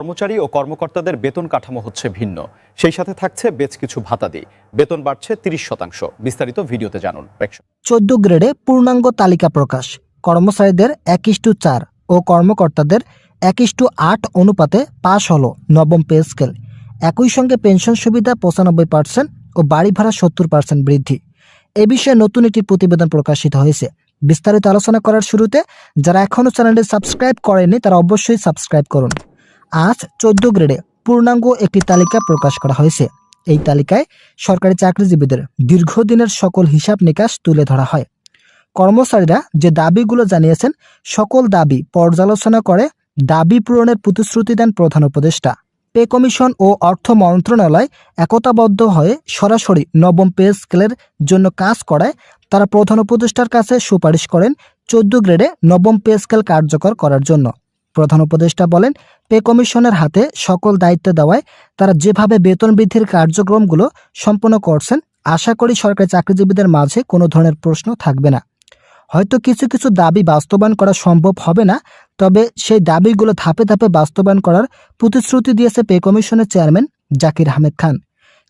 কর্মচারী ও কর্মকর্তাদের বেতন কাঠামো হচ্ছে ভিন্ন, সেই সাথে থাকছে বেশ কিছু ভাতাদি। বেতন বাড়ছে 30%। বিস্তারিত ভিডিওতে জানুন। 14 গ্রেডে পূর্ণাঙ্গ তালিকা প্রকাশ। কর্মচারীদের 1:4 ও কর্মকর্তাদের 1:8 অনুপাতে পাশ হলো নবম পে স্কেল। একই সঙ্গে পেনশন সুবিধা 95% ও বাড়ি ভাড়া 70% বৃদ্ধি। এ বিষয়ে নতুন একটি প্রতিবেদন প্রকাশিত হয়েছে। বিস্তারিত আলোচনা করার শুরুতে যারা এখনও চ্যানেলটি সাবস্ক্রাইব করেনি তারা অবশ্যই সাবস্ক্রাইব করুন। আজ 14 গ্রেডে পূর্ণাঙ্গ একটি তালিকা প্রকাশ করা হয়েছে। এই তালিকায় সরকারি চাকরিজীবীদের দীর্ঘদিনের সকল হিসাব নিকাশ তুলে ধরা হয়। কর্মচারীরা যে দাবিগুলো জানিয়েছেন সকল দাবি পর্যালোচনা করে দাবি পূরণের প্রতিশ্রুতি দেন প্রধান উপদেষ্টা। পে কমিশন ও অর্থ মন্ত্রণালয় একতাবদ্ধ হয়ে সরাসরি নবম পে স্কেলের জন্য কাজ করায় তারা প্রধান উপদেষ্টার কাছে সুপারিশ করেন 14 গ্রেডে নবম পে স্কেল কার্যকর করার জন্য। প্রধান উপদেষ্টা বলেন, পে কমিশনের হাতে সকল দায়িত্ব দেওয়ায় তারা যেভাবে বেতন বৃদ্ধির কার্যক্রমগুলো সম্পন্ন করছেন, আশা করি সরকারি চাকরিজীবীদের মাঝে কোনো ধরনের প্রশ্ন থাকবে না। হয়তো কিছু কিছু দাবি বাস্তবায়ন করা সম্ভব হবে না, তবে সেই দাবিগুলো ধাপে ধাপে বাস্তবায়ন করার প্রতিশ্রুতি দিয়েছে পে কমিশনের চেয়ারম্যান জাকির আহমেদ খান।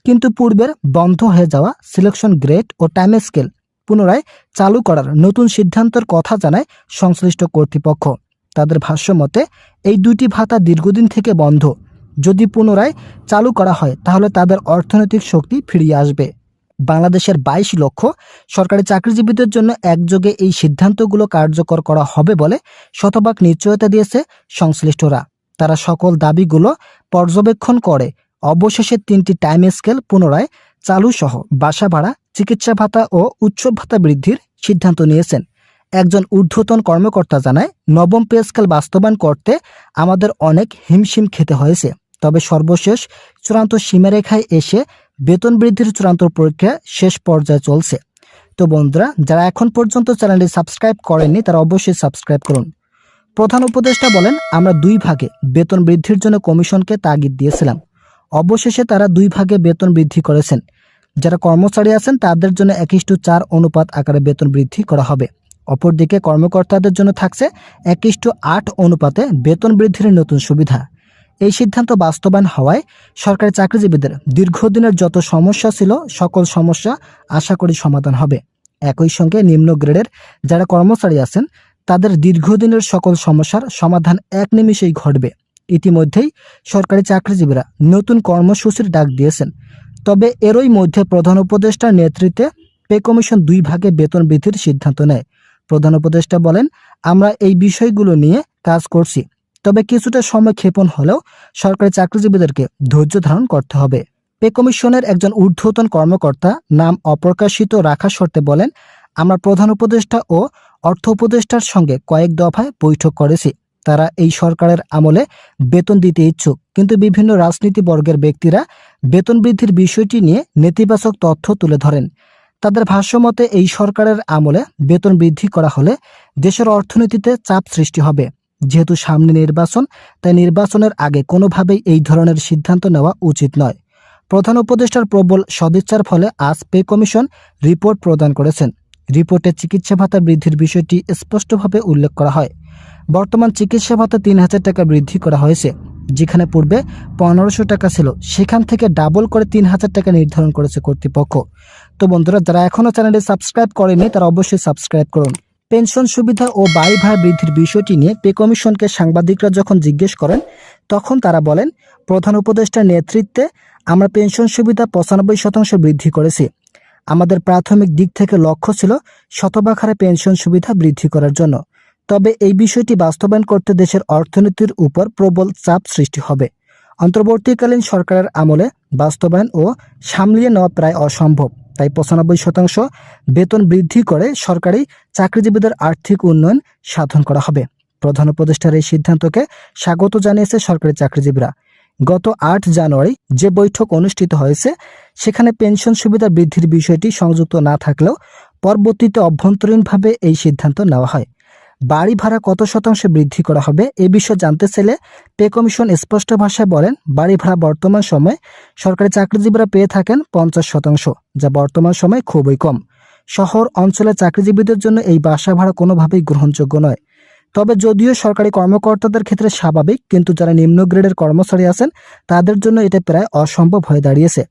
কিন্তু পূর্বের বন্ধ হয়ে যাওয়া সিলেকশন গ্রেড ও টাইম স্কেল পুনরায় চালু করার নতুন সিদ্ধান্তের কথা জানায় সংশ্লিষ্ট কর্তৃপক্ষ। তাদের ভাষ্য মতে এই দুইটি ভাতা দীর্ঘদিন থেকে বন্ধ। যদি পুনরায় চালু করা হয় তাহলে তাদের অর্থনৈতিক শক্তি ফিরিয়ে আসবে। বাংলাদেশের 22 লক্ষ সরকারি চাকরিজীবীদের জন্য একযোগে এই সিদ্ধান্তগুলো কার্যকর করা হবে বলে শতভাগ নিশ্চয়তা দিয়েছে সংশ্লিষ্টরা। তারা সকল দাবিগুলো পর্যবেক্ষণ করে অবশেষে 3টি টাইম স্কেল পুনরায় চালু সহ বাসা ভাড়া, চিকিৎসা ভাতা ও উৎসব ভাতা বৃদ্ধির সিদ্ধান্ত নিয়েছেন। একজন ঊর্ধ্বতন কর্মকর্তা জানায়, নবম পে স্কেল বাস্তবায়ন করতে আমাদের অনেক হিমশিম খেতে হয়েছে, তবে সর্বশেষ চূড়ান্ত সীমারেখায় এসে বেতন বৃদ্ধির চূড়ান্ত প্রক্রিয়া শেষ পর্যায়ে চলছে। তো বন্ধুরা, যারা এখন পর্যন্ত চ্যানেলটি সাবস্ক্রাইব করেননি তারা অবশ্যই সাবস্ক্রাইব করুন। প্রধান উপদেষ্টা বলেন, আমরা 2 ভাগে বেতন বৃদ্ধির জন্য কমিশনকে তাগিদ দিয়েছিলাম। অবশেষে তারা 2 ভাগে বেতন বৃদ্ধি করেছেন। যারা কর্মচারী আছেন তাদের জন্য 1:4 অনুপাত আকারে বেতন বৃদ্ধি করা হবে। অপরদিকে কর্মকর্তাদের জন্য থাকছে 1:8 অনুপাতে বেতন বৃদ্ধির নতুন সুবিধা। এই সিদ্ধান্ত বাস্তবায়ন হওয়ায় সরকারি চাকরিজীবীদের দীর্ঘদিনের যত সমস্যা ছিল সকল সমস্যা আশা করি সমাধান হবে। একই সঙ্গে নিম্ন গ্রেডের যারা কর্মচারী আছেন তাদের দীর্ঘদিনের সকল সমস্যার সমাধান এক নিমিষেই ঘটবে। ইতিমধ্যেই সরকারি চাকরিজীবীরা নতুন কর্মসূচির ডাক দিয়েছেন। তবে এরই মধ্যে প্রধান উপদেষ্টার নেতৃত্বে পে কমিশন 2 ভাগে বেতন বৃদ্ধির সিদ্ধান্ত নেয়। প্রধান উপদেষ্টা বলেন, আমরা এই বিষয়গুলো নিয়ে কাজ করছি, তবে কিছুটা সময় ক্ষেপণ হলেও সরকারি চাকরিজীবীদেরকে ধৈর্য ধারণ করতে হবে। পে কমিশনের একজন ঊর্ধ্বতন কর্মকর্তা নাম অপ্রকাশিত রাখা শর্তে বলেন, আমরা প্রধান উপদেষ্টা ও অর্থ উপদেষ্টার সঙ্গে কয়েক দফায় বৈঠক করেছি। তারা এই সরকারের আমলে বেতন দিতে ইচ্ছুক, কিন্তু বিভিন্ন রাজনীতি বর্গের ব্যক্তিরা বেতন বৃদ্ধির বিষয়টি নিয়ে নেতিবাচক তথ্য তুলে ধরেন। তাদের ভাষ্যমতে এই সরকারের আমলে বেতন বৃদ্ধি করা হলে দেশের অর্থনীতিতে চাপ সৃষ্টি হবে। যেহেতু সামনে নির্বাচন, তাই নির্বাচনের আগে কোনোভাবেই এই ধরনের সিদ্ধান্ত নেওয়া উচিত নয়। প্রধান উপদেষ্টার প্রবল সদিচ্ছার ফলে আজ পে কমিশন রিপোর্ট প্রদান করেছেন। রিপোর্টে চিকিৎসা ভাতা বৃদ্ধির বিষয়টি স্পষ্টভাবে উল্লেখ করা হয়। বর্তমান চিকিৎসা ভাতা 3000 টাকা বৃদ্ধি করা হয়েছে। যেখানে পূর্বে 1500 টাকা ছিল, সেখান থেকে ডাবল করে 3000 টাকা নির্ধারণ করেছে কর্তৃপক্ষ। তো বন্ধুরা, যারা এখনও চ্যানেলটি সাবস্ক্রাইব করেনি তারা অবশ্যই সাবস্ক্রাইব করুন। পেনশন সুবিধা ও বাড়ি ভাড়া বৃদ্ধির বিষয়টি নিয়ে পে কমিশনকে সাংবাদিকরা যখন জিজ্ঞেস করেন তখন তারা বলেন, প্রধান উপদেষ্টার নেতৃত্বে আমরা পেনশন সুবিধা 95% বৃদ্ধি করেছি। আমাদের প্রাথমিক দিক থেকে লক্ষ্য ছিল শতভাগ হারে পেনশন সুবিধা বৃদ্ধি করার জন্য। তবে এই বিষয়টি বাস্তবায়ন করতে দেশের অর্থনীতির উপর প্রবল চাপ সৃষ্টি হবে। অন্তর্বর্তীকালীন সরকারের আমলে বাস্তবায়ন ও সামলিয়ে নেওয়া প্রায় অসম্ভব। তাই 95% বেতন বৃদ্ধি করে সরকারি চাকরিজীবীদের আর্থিক উন্নয়ন সাধন করা হবে। প্রধান উপদেষ্টার এই সিদ্ধান্তকে স্বাগত জানিয়েছে সরকারি চাকরিজীবীরা। গত 8 জানুয়ারি যে বৈঠক অনুষ্ঠিত হয়েছে সেখানে পেনশন সুবিধা বৃদ্ধির বিষয়টি সংযুক্ত না থাকলেও পরবর্তীতে অভ্যন্তরীণভাবে এই সিদ্ধান্ত নেওয়া হয়। বাড়ি ভাড়া কত শতাংশে বৃদ্ধি করা হবে এ বিষয়ে জানতে চাইলে পে কমিশন স্পষ্ট ভাষায় বলেন, বাড়ি ভাড়া বর্তমান সময়ে সরকারি চাকরিজীবীরা পেয়ে থাকেন 50%, যা বর্তমান সময়ে খুবই কম। শহর অঞ্চলের চাকরিজীবীদের জন্য এই বাসা ভাড়া কোনোভাবেই গ্রহণযোগ্য নয়। তবে যদিও সরকারি কর্মকর্তাদের ক্ষেত্রে স্বাভাবিক, কিন্তু যারা নিম্ন গ্রেডের কর্মচারী আছেন তাদের জন্য এটা প্রায় অসম্ভব হয়ে দাঁড়িয়েছে।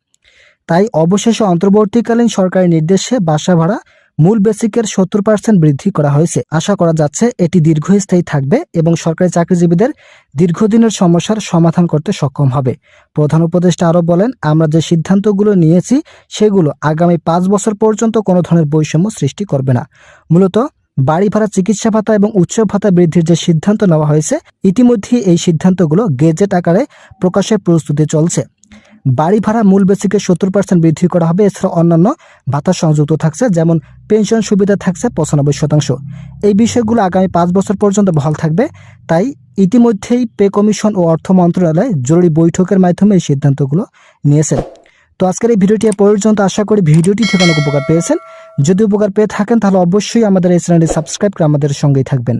তাই অবশেষে অন্তর্বর্তীকালীন সরকারি নির্দেশে বাসা ভাড়া মূল বেসিকের 70% বৃদ্ধি করা হয়েছে। আশা করা যাচ্ছে এটি দীর্ঘস্থায়ী থাকবে এবং সরকারি চাকরিজীবীদের দীর্ঘদিনের সমস্যার সমাধান করতে সক্ষম হবে। প্রধান উপদেষ্টা আরও বলেন, আমরা যে সিদ্ধান্তগুলো নিয়েছি সেগুলো আগামী 5 বছর পর্যন্ত কোনো ধরনের বৈষম্য সৃষ্টি করবে না। মূলত বাড়ি ভাড়া, চিকিৎসা ভাতা এবং উৎসব ভাতা বৃদ্ধির যে সিদ্ধান্ত নেওয়া হয়েছে, ইতিমধ্যে এই সিদ্ধান্তগুলো গেজেট আকারে প্রকাশের প্রস্তুতি চলছে। বাড়ি ভাড়া মূল বেসিকের 70% বৃদ্ধি করা হবে। এছাড়া অন্যান্য ভাতা সংযুক্ত থাকছে, যেমন পেনশন সুবিধা থাকছে 95%। এই বিষয়গুলো আগামী 5 বছর পর্যন্ত বহাল থাকবে। তাই ইতিমধ্যেই পে কমিশন ও অর্থ মন্ত্রণালয় জরুরি বৈঠকের মাধ্যমে এই সিদ্ধান্তগুলো নিয়েছেন। তো আজকের এই ভিডিওটি পর্যন্ত, আশা করি ভিডিওটি থেকে অনেক উপকার পেয়েছেন। যদি উপকার পেয়ে থাকেন তাহলে অবশ্যই আমাদের এই চ্যানেলটি সাবস্ক্রাইব করে আমাদের সঙ্গেই থাকবেন।